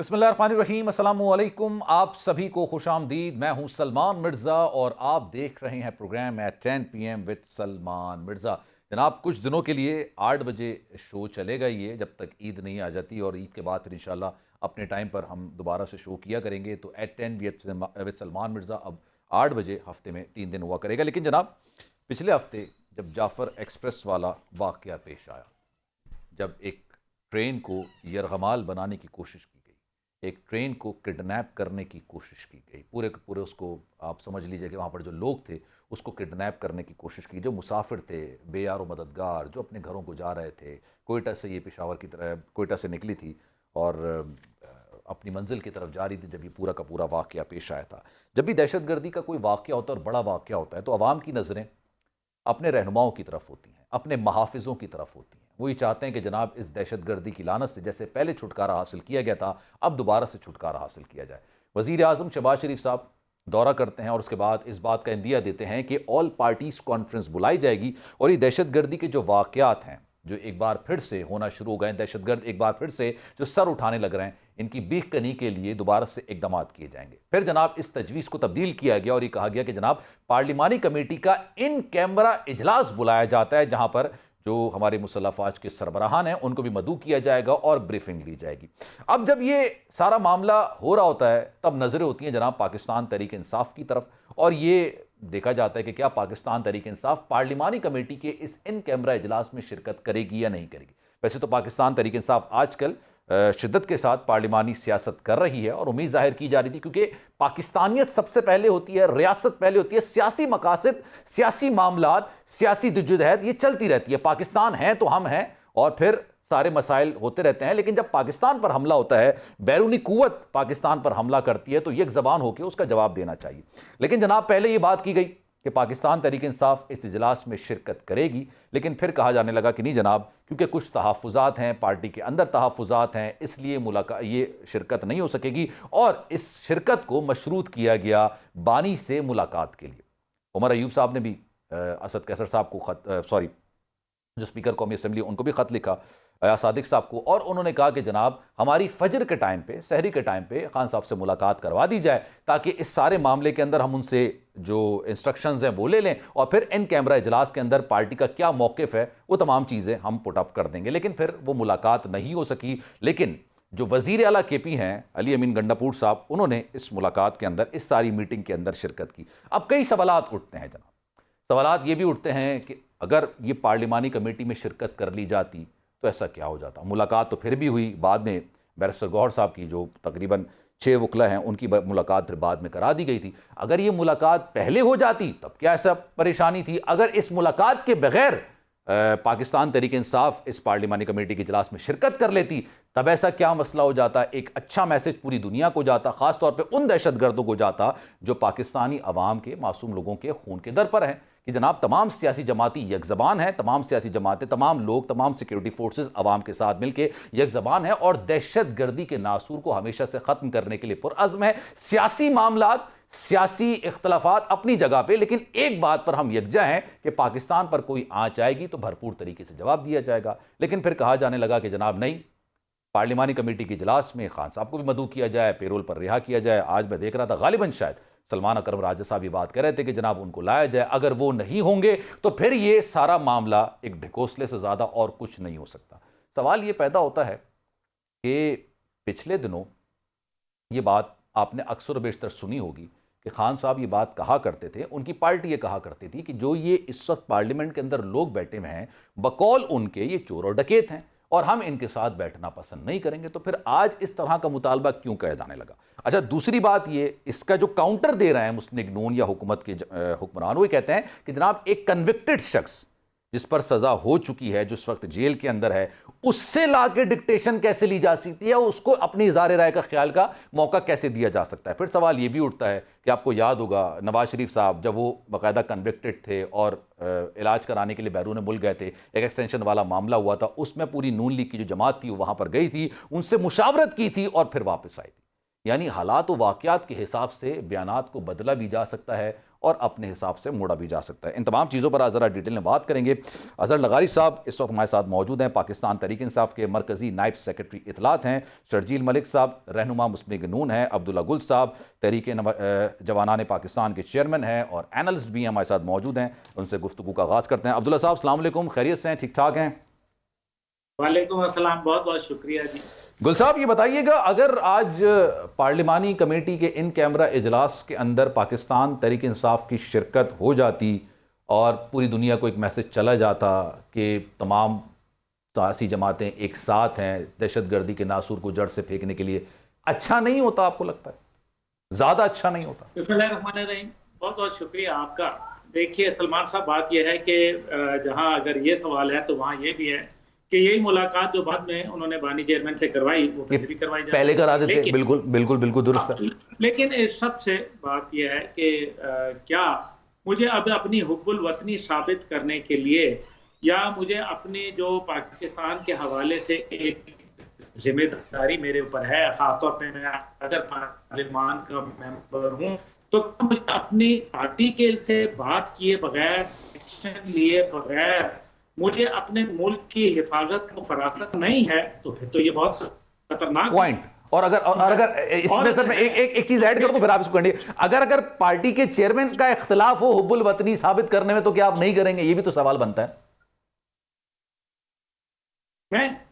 بسم اللہ الرحمن الرحیم، السلام علیکم، آپ سبھی کو خوش آمدید۔ میں ہوں سلمان مرزا اور آپ دیکھ رہے ہیں programme at 10 PM with Salman Mirza. جناب کچھ دنوں کے لیے 8 بجے شو چلے گا یہ، جب تک عید نہیں آ جاتی، اور عید کے بعد پھر انشاءاللہ اپنے ٹائم پر ہم دوبارہ سے شو کیا کریں گے۔ تو ایٹ 10 وتھ سلمان مرزا اب 8 بجے ہفتے میں 3 دن ہوا کرے گا۔ لیکن جناب پچھلے ہفتے جب جعفر ایکسپریس والا واقعہ پیش آیا، جب ایک ٹرین کو یرغمال بنانے کی کوشش کی، ایک ٹرین کو کڈنیپ کرنے کی کوشش کی گئی، پورے کے پورے اس کو آپ سمجھ لیجئے کہ وہاں پر جو لوگ تھے اس کو کڈنیپ کرنے کی کوشش کی، جو مسافر تھے بے یار و مددگار، جو اپنے گھروں کو جا رہے تھے، کوئٹہ سے یہ پشاور کی طرح کوئٹہ سے نکلی تھی اور اپنی منزل کی طرف جا رہی تھی جب یہ پورا کا پورا واقعہ پیش آیا تھا۔ جب بھی دہشت گردی کا کوئی واقعہ ہوتا ہے اور بڑا واقعہ ہوتا ہے تو عوام کی نظریں اپنے رہنماؤں کی طرف ہوتی ہیں، اپنے محافظوں کی طرف ہوتی ہیں۔ وہ یہ چاہتے ہیں کہ جناب اس دہشت گردی کی لعنت سے جیسے پہلے چھٹکارا حاصل کیا گیا تھا، اب دوبارہ سے چھٹکارا حاصل کیا جائے۔ وزیر اعظم شہباز شریف صاحب دورہ کرتے ہیں اور اس کے بعد اس بات کا عندیہ دیتے ہیں کہ آل پارٹیز کانفرنس بلائی جائے گی اور یہ دہشت گردی کے جو واقعات ہیں جو ایک بار پھر سے ہونا شروع ہو گئے ہیں، دہشت گرد ایک بار پھر سے جو سر اٹھانے لگ رہے ہیں، ان کی بیخ کنی کے لیے دوبارہ سے اقدامات کیے جائیں گے۔ پھر جناب اس تجویز کو تبدیل کیا گیا اور یہ کہا گیا کہ جناب پارلیمانی کمیٹی کا ان کیمرہ اجلاس بلایا جاتا ہے، جہاں پر جو ہمارے مسلح افواج کے سربراہان ہیں ان کو بھی مدعو کیا جائے گا اور بریفنگ لی جائے گی۔ اب جب یہ سارا معاملہ ہو رہا ہوتا ہے تب نظریں ہوتی ہیں جناب پاکستان تحریک انصاف کی طرف، اور یہ دیکھا جاتا ہے کہ کیا پاکستان تحریک انصاف پارلیمانی کمیٹی کے اس ان کیمرہ اجلاس میں شرکت کرے گی یا نہیں کرے گی۔ ویسے تو پاکستان تحریک انصاف آج کل شدت کے ساتھ پارلیمانی سیاست کر رہی ہے اور امید ظاہر کی جا رہی تھی، کیونکہ پاکستانیت سب سے پہلے ہوتی ہے، ریاست پہلے ہوتی ہے، سیاسی مقاصد، سیاسی معاملات، سیاسی جدوجہد یہ چلتی رہتی ہے۔ پاکستان ہیں تو ہم ہیں اور پھر سارے مسائل ہوتے رہتے ہیں، لیکن جب پاکستان پر حملہ ہوتا ہے، بیرونی قوت پاکستان پر حملہ کرتی ہے تو یک زبان ہو کے اس کا جواب دینا چاہیے۔ لیکن جناب پہلے یہ بات کی گئی کہ پاکستان تحریک انصاف اس اجلاس میں شرکت کرے گی، لیکن پھر کہا جانے لگا کہ نہیں جناب، کیونکہ کچھ تحفظات ہیں، پارٹی کے اندر تحفظات ہیں، اس لیے یہ شرکت نہیں ہو سکے گی، اور اس شرکت کو مشروط کیا گیا بانی سے ملاقات کے لیے۔ عمر ایوب صاحب نے بھی اسد قیصر صاحب کو جو اسپیکر قومی اسمبلی ان کو بھی خط لکھا، صادق صاحب کو، اور انہوں نے کہا کہ جناب ہماری فجر کے ٹائم پہ، سحری کے ٹائم پہ خان صاحب سے ملاقات کروا دی جائے تاکہ اس سارے معاملے کے اندر ہم ان سے جو انسٹرکشنز ہیں وہ لے لیں، اور پھر ان کیمرہ اجلاس کے اندر پارٹی کا کیا موقف ہے وہ تمام چیزیں ہم پٹ اپ کر دیں گے۔ لیکن پھر وہ ملاقات نہیں ہو سکی۔ لیکن جو وزیر اعلیٰ کے پی ہیں علی امین گنڈاپور صاحب، انہوں نے اس ملاقات کے اندر، اس ساری میٹنگ کے اندر شرکت کی۔ اب کئی سوالات اٹھتے ہیں جناب، سوالات یہ بھی اٹھتے ہیں کہ اگر یہ پارلیمانی کمیٹی میں شرکت کر لی جاتی تو ایسا کیا ہو جاتا۔ ملاقات تو پھر بھی ہوئی، بعد میں بیرسٹر گوہر صاحب کی جو تقریباً 6 وکلا ہیں ان کی ملاقات پھر بعد میں کرا دی گئی تھی۔ اگر یہ ملاقات پہلے ہو جاتی تب کیا ایسا پریشانی تھی؟ اگر اس ملاقات کے بغیر پاکستان تحریک انصاف اس پارلیمانی کمیٹی کے اجلاس میں شرکت کر لیتی تب ایسا کیا مسئلہ ہو جاتا؟ ایک اچھا میسج پوری دنیا کو جاتا، خاص طور پہ ان دہشت گردوں کو جاتا جو پاکستانی عوام کے، معصوم لوگوں کے خون کے در پر ہیں، کہ جناب تمام سیاسی جماعتی یک زبان ہیں، تمام سیاسی جماعتیں، تمام لوگ، تمام سیکیورٹی فورسز عوام کے ساتھ مل کے یک زبان ہیں اور دہشت گردی کے ناسور کو ہمیشہ سے ختم کرنے کے لیے پرعزم ہے۔ سیاسی معاملات، سیاسی اختلافات اپنی جگہ پہ، لیکن ایک بات پر ہم یکجا ہیں کہ پاکستان پر کوئی آنچ آئے گی تو بھرپور طریقے سے جواب دیا جائے گا۔ لیکن پھر کہا جانے لگا کہ جناب نہیں، پارلیمانی کمیٹی کے اجلاس میں خان صاحب کو بھی مدعو کیا جائے، پیرول پر رہا کیا جائے۔ آج میں دیکھ رہا تھا غالباً شاید سلمان اکرم راجہ صاحب یہ بات کہہ رہے تھے کہ جناب ان کو لایا جائے، اگر وہ نہیں ہوں گے تو پھر یہ سارا معاملہ ایک ڈھکوسلے سے زیادہ اور کچھ نہیں ہو سکتا۔ سوال یہ پیدا ہوتا ہے کہ پچھلے دنوں یہ بات آپ نے اکثر و بیشتر سنی ہوگی کہ خان صاحب یہ بات کہا کرتے تھے، ان کی پارٹی یہ کہا کرتی تھی کہ جو یہ اس وقت پارلیمنٹ کے اندر لوگ بیٹھے ہوئے ہیں بقول ان کے یہ چور اور ڈکیت ہیں اور ہم ان کے ساتھ بیٹھنا پسند نہیں کریں گے۔ تو پھر آج اس طرح کا مطالبہ کیوں کہا جانے لگا؟ اچھا، دوسری بات یہ، اس کا جو کاؤنٹر دے رہے ہیں مسلم نون یا حکومت کے حکمران، وہ کہتے ہیں کہ جناب ایک کنوکٹڈ شخص جس پر سزا ہو چکی ہے، جو اس وقت جیل کے اندر ہے، اس سے لا کے ڈکٹیشن کیسے لی جا سکتی ہے، اس کو اپنی اظہار رائے کا خیال کا موقع کیسے دیا جا سکتا ہے؟ پھر سوال یہ بھی اٹھتا ہے کہ آپ کو یاد ہوگا نواز شریف صاحب جب وہ باقاعدہ کنوکٹڈ تھے اور علاج کرانے کے لیے بیرون ملک گئے تھے، ایک ایکسٹینشن والا معاملہ ہوا تھا، اس میں پوری نون لیگ کی جو جماعت تھی وہ وہاں پر گئی تھی، ان سے مشاورت کی تھی اور پھر واپس آئی تھی۔ یعنی حالات و واقعات کے حساب سے بیانات کو بدلا بھی جا سکتا ہے اور اپنے حساب سے موڑا بھی جا سکتا ہے. ان تمام چیزوں پر ذرا ڈیٹیل میں بات کریں گے. اظہر لغاری صاحب اس وقت ہمارے ساتھ موجود ہیں، پاکستان تحریک انصاف کے مرکزی نائب سیکرٹری اطلاعات ہیں. شرجیل ملک صاحب رہنما مسلم نون ہیں. عبداللہ گل صاحب تحریک جوانان پاکستان کے چیئرمین ہیں اور اینالسٹ بھی ہمارے ساتھ موجود ہیں. ان سے گفتگو کا آغاز کرتے ہیں. عبداللہ صاحب السلام علیکم، خیریت سے ہیں؟ ٹھیک ٹھاک ہیں؟ وعلیکم السلام، بہت بہت شکریہ جی. گل صاحب یہ بتائیے گا، اگر آج پارلیمانی کمیٹی کے ان کیمرہ اجلاس کے اندر پاکستان تحریک انصاف کی شرکت ہو جاتی اور پوری دنیا کو ایک میسج چلا جاتا کہ تمام سیاسی جماعتیں ایک ساتھ ہیں دہشت گردی کے ناسور کو جڑ سے پھینکنے کے لیے، اچھا نہیں ہوتا؟ آپ کو لگتا ہے زیادہ اچھا نہیں ہوتا؟ بسم اللہ الرحمن الرحیم، بہت بہت شکریہ آپ کا. دیکھیے سلمان صاحب، بات یہ ہے کہ جہاں اگر یہ سوال ہے تو وہاں یہ بھی ہے کہ یہی ملاقات جو بعد میں انہوں نے بانی چیئرمین سے کروائی وہ پہلے بھی کروائی جاتی، پہلے کرا دیتے. بالکل بالکل بالکل درست ہے. لیکن اس سب سے بات یہ ہے کہ کیا مجھے اب اپنی حب الوطنی ثابت کرنے کے لیے یا مجھے اپنی جو پاکستان کے حوالے سے ایک ذمہ داری میرے اوپر ہے، خاص طور پہ میں اگر پارلیمان کا ممبر ہوں تو مجھے اپنی پارٹی کے سے بات کیے بغیر، ایکشن لیے بغیر مجھے اپنے ملک کی حفاظت کو فراست نہیں ہے، تو پھر تو یہ بہت خطرناک پوائنٹ. اور اگر اس میں سر میں ایک چیز ایڈ کر دوں پھر آپ اس کو کریں. اگر پارٹی کے چیئرمین کا اختلاف ہو حب الوطنی ثابت کرنے میں تو کیا آپ نہیں کریں گے؟ یہ بھی تو سوال بنتا ہے.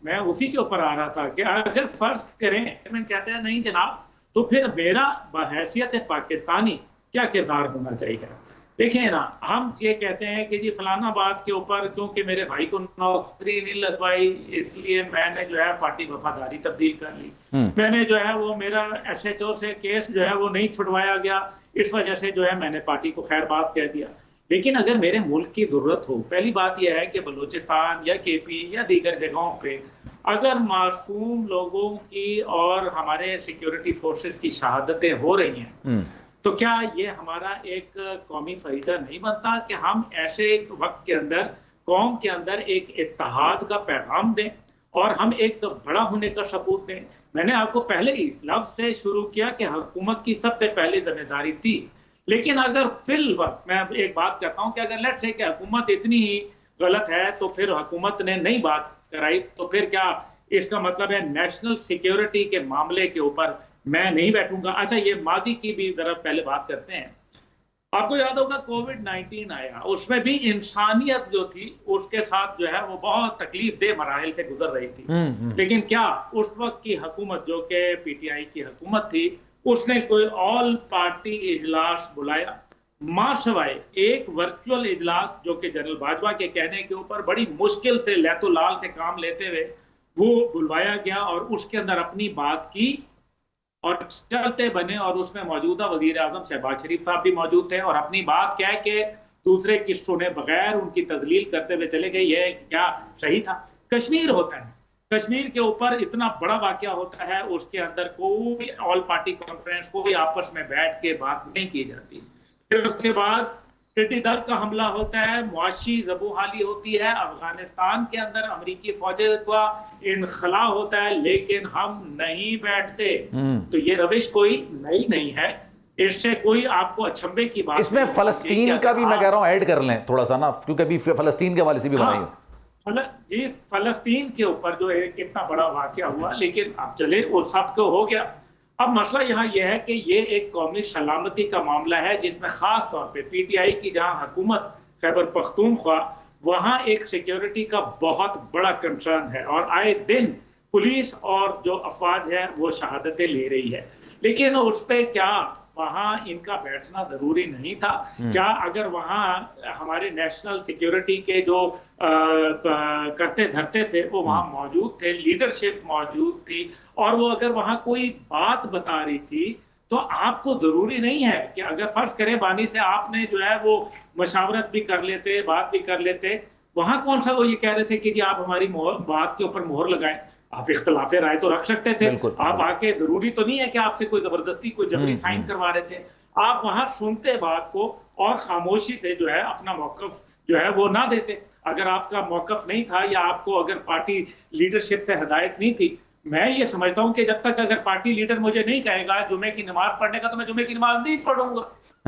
میں اسی کے اوپر آ رہا تھا کہ اگر فرض کریں میں کہتے ہیں نہیں جناب، تو پھر میرا بحیثیت پاکستانی کیا کردار ہونا چاہیے؟ دیکھیں نا، ہم یہ کہتے ہیں کہ جی فلانا بات کے اوپر کیونکہ میرے بھائی کو نوکری نہیں لگوائی اس لیے میں نے جو ہے پارٹی وفاداری تبدیل کر لی، میں نے جو ہے وہ میرا ایس ایچ او سے کیس جو ہے وہ نہیں چھڑوایا گیا، اس وجہ سے جو ہے میں نے پارٹی کو خیر بات کہہ دیا. لیکن اگر میرے ملک کی ضرورت ہو، پہلی بات یہ ہے کہ بلوچستان یا کے پی یا دیگر جگہوں پہ اگر معصوم لوگوں کی اور ہمارے سیکیورٹی فورسز کی شہادتیں ہو رہی ہیں تو کیا یہ ہمارا ایک قومی فریضہ نہیں بنتا کہ ہم ایسے ایک وقت کے اندر قوم کے اندر ایک اتحاد کا پیغام دیں اور ہم ایک بڑا ہونے کا ثبوت دیں؟ میں نے آپ کو پہلے ہی لفظ سے شروع کیا کہ حکومت کی سب سے پہلی ذمہ داری تھی، لیکن اگر فی الوقت میں ایک بات کہتا ہوں کہ اگر لیٹ سے کہ حکومت اتنی ہی غلط ہے تو پھر حکومت نے نہیں بات کرائی تو پھر کیا اس کا مطلب ہے نیشنل سیکیورٹی کے معاملے کے اوپر میں نہیں بیٹھوں گا؟ اچھا یہ ماضی کی بھی ذرا پہلے بات کرتے ہیں. آپ کو یاد ہوگا کووڈ-19 آیا، اس میں بھی انسانیت جو تھی اس کے ساتھ جو ہے وہ بہت تکلیف دہ مراحل سے گزر رہی تھی، لیکن کیا اس وقت کی حکومت جو کہ پی ٹی آئی کی حکومت تھی اس نے کوئی آل پارٹی اجلاس بلایا؟ ماں سوائے ایک ورچوئل اجلاس جو کہ جنرل باجوہ کے کہنے کے اوپر بڑی مشکل سے لیت و لال کے کام لیتے ہوئے وہ بلوایا گیا اور اس کے اندر اپنی بات کی اور چلتے بنے، اور اس میں موجودہ وزیر اعظم شہباز شریف صاحب بھی موجود تھے اور اپنی بات کہہ کے دوسرے کی سنے بغیر ان کی تذلیل کرتے ہوئے چلے گئے. یہ کیا صحیح تھا؟ کشمیر ہوتا ہے، کشمیر کے اوپر اتنا بڑا واقعہ ہوتا ہے، اس کے اندر کوئی آل پارٹی کانفرنس کوئی آپس میں بیٹھ کے بات نہیں کی جاتی. پھر اس کے بعد ٹڈی دل کا حملہ ہوتا ہے، معاشی زبوحالی ہوتی ہے، افغانستان کے اندر امریکی فوجیں کا انخلا ہوتا ہے، لیکن ہم نہیں بیٹھتے. تو یہ روش کوئی نئی نہیں ہے، اس سے کوئی آپ کو اچھمبے کی بات. اس میں فلسطین کا بھی میں کہہ رہا ہوں ایڈ کر لیں تھوڑا سا نا، کیونکہ ابھی فلسطین کے حوالے سے بھی بنائی جی فلسطین کے اوپر جو ایک اتنا بڑا واقعہ ہوا، لیکن اب چلے وہ سب کو ہو گیا. اب مسئلہ یہاں یہ ہے کہ یہ ایک قومی سلامتی کا معاملہ ہے جس میں خاص طور پہ پی ٹی آئی کی جہاں حکومت خیبر پختونخوا وہاں ایک سیکیورٹی کا بہت بڑا کنسرن ہے اور آئے دن پولیس اور جو افواج ہے وہ شہادتیں لے رہی ہے. لیکن اس پہ کیا وہاں ان کا بیٹھنا ضروری نہیں تھا؟ کیا اگر وہاں ہمارے نیشنل سیکیورٹی کے جو کرتے دھرتے تھے وہ وہاں موجود تھے، لیڈرشپ موجود تھی، اور وہ اگر وہاں کوئی بات بتا رہی تھی تو آپ کو ضروری نہیں ہے کہ اگر فرض کریں بانی سے آپ نے جو ہے وہ مشاورت بھی کر لیتے، بات بھی کر لیتے، وہاں کون سا وہ یہ کہہ رہے تھے کہ جی آپ ہماری بات کے اوپر مہر لگائیں؟ آپ اختلاف رائے تو رکھ سکتے تھے، آپ آ کے ضروری تو نہیں ہے کہ آپ سے کوئی زبردستی کوئی جبری سائن کروا رہے تھے. آپ وہاں سنتے بات کو اور خاموشی سے جو ہے اپنا موقف جو ہے وہ نہ دیتے. اگر آپ کا موقف نہیں تھا یا آپ کو اگر پارٹی لیڈرشپ سے ہدایت نہیں تھی، میں یہ سمجھتا ہوں کہ جب تک اگر پارٹی لیڈر مجھے نہیں کہے گا جمعے کی نماز پڑھنے کا تو میں جمعے کی نماز نہیں پڑھوں گا.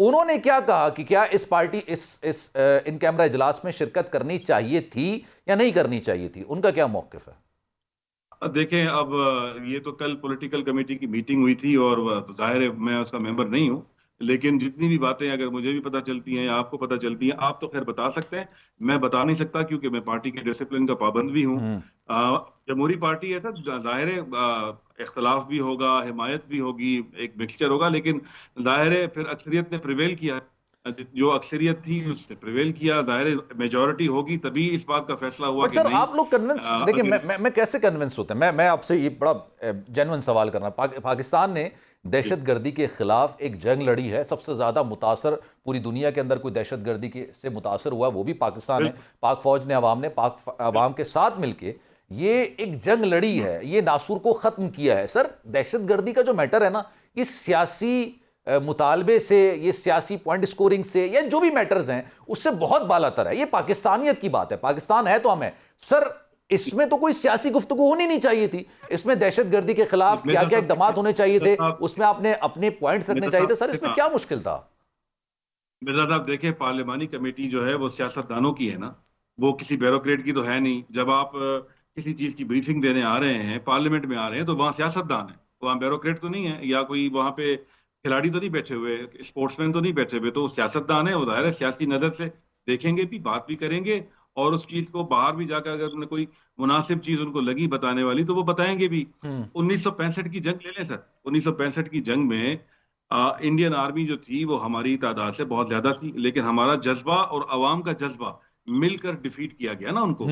انہوں نے کیا کہا کہ کیا اس پارٹی اس ان کیمرہ اجلاس میں شرکت کرنی چاہیے تھی یا نہیں کرنی چاہیے تھی؟ ان کا کیا موقف ہے؟ دیکھیں اب یہ تو کل پولیٹیکل کمیٹی کی میٹنگ ہوئی تھی اور ظاہر ہے میں اس کا ممبر نہیں ہوں، لیکن جتنی بھی باتیں اگر مجھے بھی پتہ چلتی ہیں یا آپ کو پتہ چلتی ہیں، آپ تو خیر بتا سکتے ہیں، میں بتا نہیں سکتا کیونکہ میں پارٹی کے ڈسپلن کا پابند بھی ہوں۔ جمہوری پارٹی ہے سر، ظاہر ہے اختلاف بھی ہوگا، حمایت بھی ہوگی، ایک مکسچر ہوگا، لیکن ظاہر ہے پھر اکثریت نے پریویل کیا، جو اکثریت تھی اس نے پریویل کیا، ظاہر میجورٹی ہوگی تبھی اس بات کا فیصلہ ہوا بٹ کہ سر نہیں۔ آپ لوگ کنونس دیکھیں، میں کیسے کنونس ہوتا ہے؟ میں آپ سے یہ بڑا جینوئن سوال کرنا، پاکستان نے دہشت گردی کے خلاف ایک جنگ لڑی ہے، سب سے زیادہ متاثر پوری دنیا کے اندر کوئی دہشت گردی سے متاثر ہوا وہ بھی پاکستان ہے، پاک فوج نے پاک عوام کے ساتھ مل کے یہ ایک جنگ لڑی ہے، یہ ناسور کو ختم کیا ہے۔ سر دہشت گردی کا جو میٹر ہے نا، یہ سیاسی مطالبے سے، یہ سیاسی پوائنٹ سکورنگ سے، یا جو بھی میٹرز ہیں اس سے بہت بالاتر ہے، یہ پاکستانیت کی بات ہے، پاکستان ہے تو ہم ہیں۔ سر اس میں تو کوئی سیاسی گفتگو ہونی نہیں چاہیے تھی، اس میں دہشت گردی کے خلاف کیا کیا اقدامات ہونے چاہیے تھے، اس میں آپ نے اپنے پوائنٹس رکھنے چاہیے تھے۔ سر اس میں کیا مشکل تھا؟ مرزا صاحب دیکھیں، پارلیمانی کمیٹی جو ہے وہ سیاستدانوں کی ہے نا، وہ کسی بیوروکریٹ کی تو ہے نہیں۔ جب آپ کسی چیز کی بریفنگ دینے آ رہے ہیں، پارلیمنٹ میں آ رہے ہیں، تو وہاں سیاستدان ہیں، وہاں بیوروکریٹ تو نہیں ہے، یا کوئی وہاں پہ کھلاڑی تو نہیں بیٹھے ہوئے، اسپورٹس مین تو نہیں بیٹھے ہوئے، تو سیاستدان ہے، وہ ظاہر ہے سیاسی نظر سے دیکھیں گے بھی، بات بھی کریں گے، اور اس چیز کو باہر بھی جا کر اگر انہیں کوئی مناسب چیز ان کو لگی بتانے والی تو وہ بتائیں گے بھی۔ 1965 کی جنگ لے لیں سر، 1965 کی جنگ میں انڈین آرمی جو تھی وہ ہماری تعداد سے بہت زیادہ تھی، لیکن ہمارا جذبہ اور عوام کا جذبہ مل کر ڈیفیٹ کیا گیا نا ان کو۔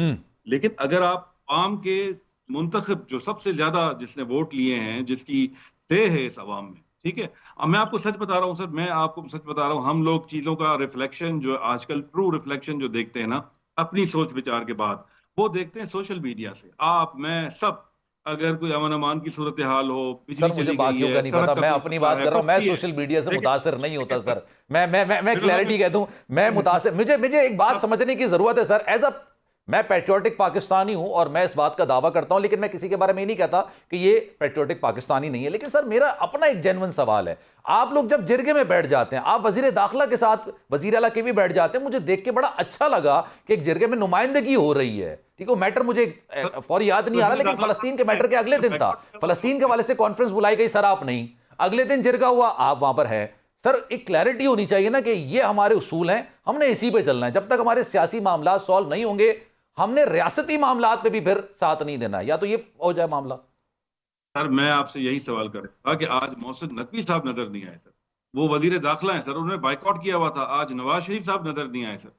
لیکن اگر آپ عوام کے منتخب جو سب سے زیادہ جس نے ووٹ لیے ہیں، جس کی سے ہے اس عوام میں، ٹھیک ہے، اب میں آپ کو سچ بتا رہا ہوں سر، میں آپ کو سچ بتا رہا ہوں، ہم لوگ چیزوں کا ریفلیکشن جو آج کل ٹرو ریفلیکشن جو دیکھتے ہیں نا اپنی سوچ بچار کے بعد، وہ دیکھتے ہیں سوشل میڈیا سے۔ آپ میں سب اگر کوئی امن امان کی صورتحال ہو، بجلی سر مجھے چلی باقیوں گئی کا ہے، نہیں سڑک پتا، کا میں کوئی اپنی مسئلہ بات ہے، کر رہا ہوں، میں کب بھی ہے۔ سوشل میڈیا سے لیکن متاثر نہیں ہوتا سر، میں کلیئرٹی کہہ دوں، میں متاثر، مجھے ایک بات سمجھنے کی ضرورت ہے سر، میں پیٹریوٹک پاکستانی ہوں اور میں اس بات کا دعویٰ کرتا ہوں، لیکن میں کسی کے بارے میں یہ نہیں کہتا کہ یہ پیٹریوٹک پاکستانی نہیں ہے، لیکن سر میرا اپنا ایک جینوئن سوال ہے، آپ لوگ جب جرگے میں بیٹھ جاتے ہیں، آپ وزیر داخلہ کے ساتھ وزیر اعلیٰ کے بھی بیٹھ جاتے ہیں، مجھے دیکھ کے بڑا اچھا لگا کہ ایک جرگے میں نمائندگی ہو رہی ہے، ٹھیک ہے، وہ میٹر مجھے فوری یاد نہیں آ رہا، لیکن فلسطین کے میٹر کے اگلے دن تھا، فلسطین کے والے سے کانفرنس بلائی گئی، سر آپ نہیں، اگلے دن جرگا ہوا، آپ وہاں پر ہیں۔ سر ایک کلیئرٹی ہونی چاہیے نا کہ یہ ہمارے اصول ہیں، ہم نے اسی پہ چلنا ہے، جب تک ہمارے سیاسی معاملات سالو نہیں ہوں گے ہم نے ریاستی معاملات پہ بھی پھر ساتھ نہیں دینا، یا تو یہ ہو جائے معاملہ۔ سر میں آپ سے یہی سوال کر رہا تھا کہ آج محسن نقوی صاحب نظر نہیں آئے سر، وہ وزیر داخلہ ہیں سر، انہوں نے بائیک آؤٹ کیا ہوا تھا، آج نواز شریف صاحب نظر نہیں آئے سر،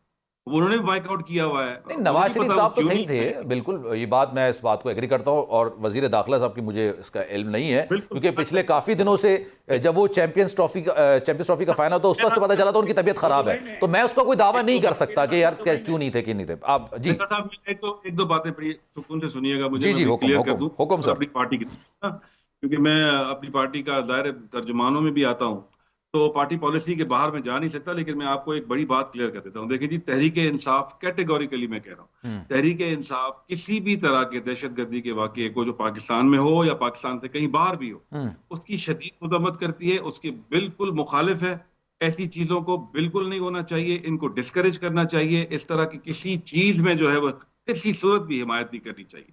انہوں نے بھی بائیک آؤٹ کیا ہوا ہے۔ نہیں، مجھے نواز نہیں شریف پتا وہ صاحب تو کیوں نہیں تھے، بالکل یہ بات میں اس بات کو ایگری کرتا ہوں، اور وزیر داخلہ صاحب کی مجھے اس کا علم نہیں ہے، کیونکہ پچھلے کافی دنوں سے جب وہ چیمپئنز ٹرافی کا فائنل ہوتا اس وقت سے پتہ چلا تھا ان کی طبیعت خراب ہے، تو میں اس کا کوئی دعویٰ نہیں کر سکتا کہ یار کیوں نہیں تھے کہ نہیں تھے۔ آپ جی ایک دو باتیں سکون سے سنیے گا، مجھے جی میں کلیئر کر دوں حکم سر۔ اپنی پارٹی کی، کیونکہ میں اپنی پارٹی کا ظاہر ترجمانوں میں بھی آتا ہوں، تو پارٹی پالیسی کے باہر میں جا نہیں سکتا، لیکن میں آپ کو ایک بڑی بات کلیئر کر دیتا ہوں۔ دیکھیں جی، تحریک انصاف کیٹیگوریکلی میں کہہ رہا ہوں، تحریک انصاف کسی بھی طرح کے دہشت گردی کے واقعے کو جو پاکستان میں ہو یا پاکستان سے کہیں باہر بھی ہو، اس کی شدید مذمت کرتی ہے، اس کے بالکل مخالف ہے، ایسی چیزوں کو بالکل نہیں ہونا چاہیے، ان کو ڈسکریج کرنا چاہیے، اس طرح کی کسی چیز میں جو ہے وہ کسی صورت بھی حمایت نہیں کرنی چاہیے۔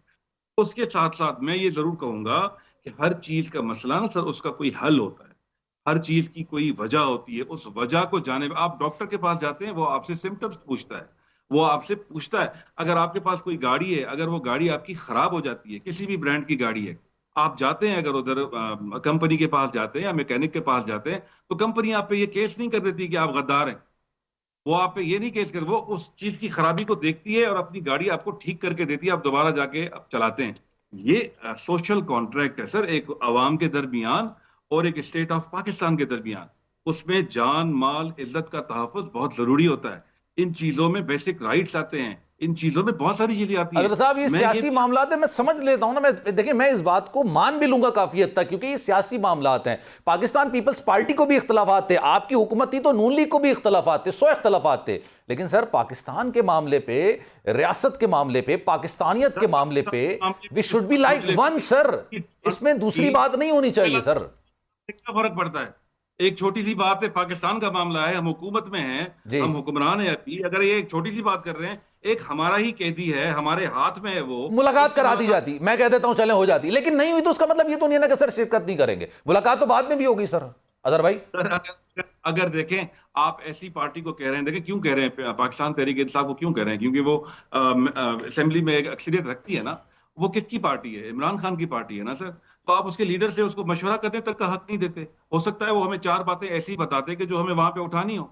اس کے ساتھ ساتھ میں یہ ضرور کہوں گا کہ ہر چیز کا مسئلہ سر اس کا کوئی حل ہوتا ہے، ہر چیز کی کوئی وجہ ہوتی ہے، اس وجہ کو جانے میں آپ ڈاکٹر کے پاس جاتے ہیں، وہ آپ سے سمپٹمز پوچھتا ہے، وہ آپ سے پوچھتا ہے، اگر آپ کے پاس کوئی گاڑی ہے، اگر وہ گاڑی آپ کی خراب ہو جاتی ہے، کسی بھی برانڈ کی گاڑی ہے، آپ جاتے ہیں اگر ادھر کمپنی کے پاس جاتے ہیں یا میکینک کے پاس جاتے ہیں، تو کمپنی آپ پہ یہ کیس نہیں کر دیتی کہ آپ غدار ہیں، وہ آپ پہ یہ نہیں کیس کر، وہ اس چیز کی خرابی کو دیکھتی ہے اور اپنی گاڑی آپ کو ٹھیک کر کے دیتی ہے، آپ دوبارہ جا کے چلاتے ہیں۔ یہ سوشل کانٹریکٹ ہے سر، ایک عوام کے درمیان اور ایک اسٹیٹ آف پاکستان کے درمیان، اس میں جان مال عزت کا تحفظ بہت ضروری ہوتا ہے، ان چیزوں میں بیسک رائٹس آتے ہیں، ان چیزوں میں بہت ساری چیزیں آتی ہیں۔ اگر صاحب یہ سیاسی معاملات ہیں، میں سمجھ لیتا ہوں نا، دیکھیں میں اس بات کو مان بھی لوں گا کافی حد تک، کیونکہ یہ سیاسی معاملات ہیں، پاکستان پیپلز پارٹی کو بھی اختلافات تھے، آپ کی حکومت تھی تو نون لیگ کو بھی اختلافات تھے، 100 اختلافات تھے، لیکن سر پاکستان کے معاملے پہ، ریاست کے معاملے پہ، پاکستانیت کے معاملے پہ we should be like one سر، اس میں دوسری بات نہیں ہونی چاہیے سر۔ کیا فرق پڑتا ہے؟ ایک چھوٹی سی بات ہے، پاکستان کا معاملہ ہے، ہم حکومت میں ہیں، جی ہم حکمران ہیں ابھی، اگر یہ ایک چھوٹی سی بات کر رہے ہیں، ایک ہمارا ہی قیدی ہے، ہمارے ہاتھ میں ہے وہ، اس ملاقات کی کرا دی جاتی، میں کہہ دیتا ہوں چلیں ہو جاتی، لیکن نہیں ہوئی تو اس کا مطلب یہ تو نہیں ہے نا کہ سر شرکت نہیں کریں گے، ملاقات تو بعد میں بھی ہوگی سر اظہر بھائی. سر اگر دیکھیں آپ ایسی پارٹی کو کہہ رہے ہیں، دیکھیں کیوں کہہ رہے ہیں پاکستان تحریک انصاف کو کیوں کہہ رہے ہیں، کیونکہ وہ اسمبلی میں ایک اکثریت رکھتی ہے نا، وہ کس کی پارٹی ہے؟ عمران خان کی پارٹی ہے نا سر. تو آپ اس کے لیڈر سے اس کو مشورہ کرنے تک کا حق نہیں دیتے. ہو سکتا ہے وہ ہمیں 4 باتیں ایسی بتاتے کہ جو ہمیں وہاں پہ اٹھانی ہو،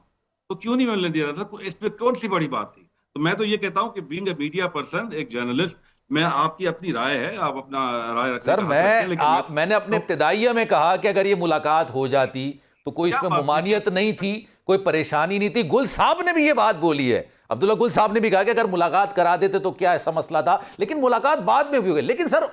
تو کیوں نہیں ملنے دیا رہا سر؟ اس پہ کون سی بڑی بات تھی؟ تو میں تو یہ کہتا ہوں کہ بینگ اے میڈیا پرسن، ایک جرنلسٹ، میں آپ کی اپنی رائے ہے، آپ اپنا رائے رکھنے سر کا حق رکھتے ہیں، لیکن میں نے اپنے ابتدائیہ میں کہا کہ اگر یہ ملاقات ہو جاتی تو کوئی اس کیا میں بات ہوئی ممانعت سر؟ نہیں تھی، کوئی پریشانی نہیں تھی. گل صاحب نے بھی یہ بات بولی ہے، عبداللہ گل صاحب نے بھی کہا کہ اگر ملاقات کرا دیتے تو کیا ایسا مسئلہ تھا، لیکن ملاقات بعد میں بھی ہو گئی. لیکن سر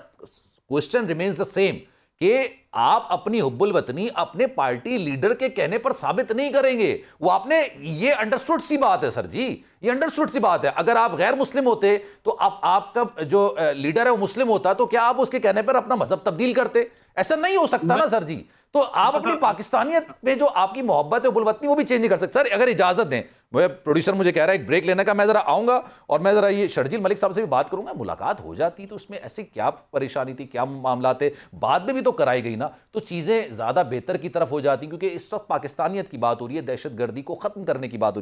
کوسچن ریمینز دا سیم کہ آپ اپنی حب الوطنی اپنے پارٹی لیڈر کے کہنے پر ثابت نہیں کریں گے. وہ آپ نے یہ انڈرسٹوڈ سی بات ہے سر جی، یہ انڈرسٹوڈ سی بات ہے. اگر آپ غیر مسلم ہوتے تو آپ کا جو لیڈر ہے وہ مسلم ہوتا تو کیا آپ اس کے کہنے پر اپنا مذہب تبدیل کرتے؟ ایسا نہیں ہو سکتا نا سر جی. تو آپ اپنی پاکستانیت میں جو آپ کی محبت ہے حب الوطنی وہ بھی چینج نہیں کر سکتے. سر اگر اجازت دیں، پروڈیوسر مجھے کہہ رہا ہے ایک بریک لینے کا، میں ذرا آؤں گا اور میں ذرا یہ شرجیل ملک صاحب سے بھی بات کروں گا. ملاقات ہو جاتی تو اس میں ایسی کیا پریشانی تھی، کیا معاملات تھے، بعد میں بھی تو کرائی گئی نا، تو چیزیں زیادہ بہتر کی طرف ہو جاتی، کیونکہ اس وقت پاکستانیت کی بات ہو رہی ہے، دہشت گردی کو ختم کرنے کی بات ہو رہی ہے.